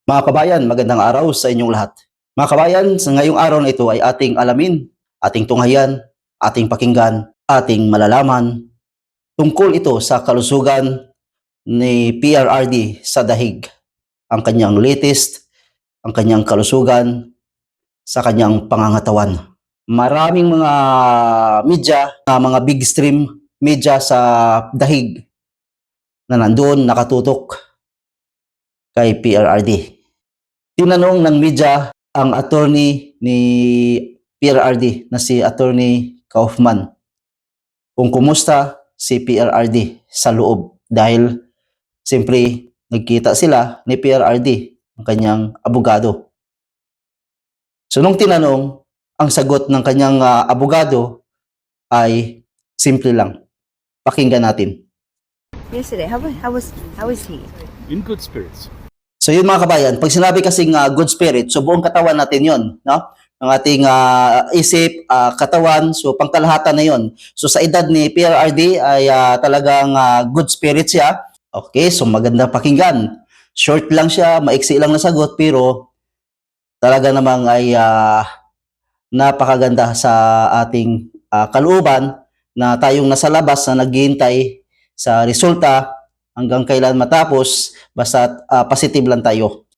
Mga kabayan, magandang araw sa inyong lahat. Mga kabayan, sa ngayong araw na ito ay ating alamin, ating tunghayan, ating pakinggan, ating malalaman tungkol ito sa kalusugan ni PRRD sa Dahig, ang kanyang latest, ang kanyang kalusugan sa kanyang pangangatawan. Maraming mga media, mga big stream media sa Dahig na nandoon nakatutok kay PRRD. Tinanong ng media ang attorney ni PRRD na si Attorney Kaufman kung kumusta si PRRD sa loob dahil siyempre nagkita sila ni PRRD, ang kanyang abogado. So nung tinanong, ang sagot ng kanyang abogado ay simple lang. Pakinggan natin. Yesterday, how was he? In good spirits. So yun mga kabayan, pag sinabi kasing good spirit, so buong katawan natin yun, no? Ang ating isip, katawan, so pangkalahatan na yun. So sa edad ni PRRD ay talagang good spirit siya. Okay, so maganda pakinggan. Short lang siya, maiksi lang na sagot, pero talaga namang ay napakaganda sa ating kalooban na tayong nasa labas na naghihintay sa resulta hanggang kailan matapos, basta positive lang tayo.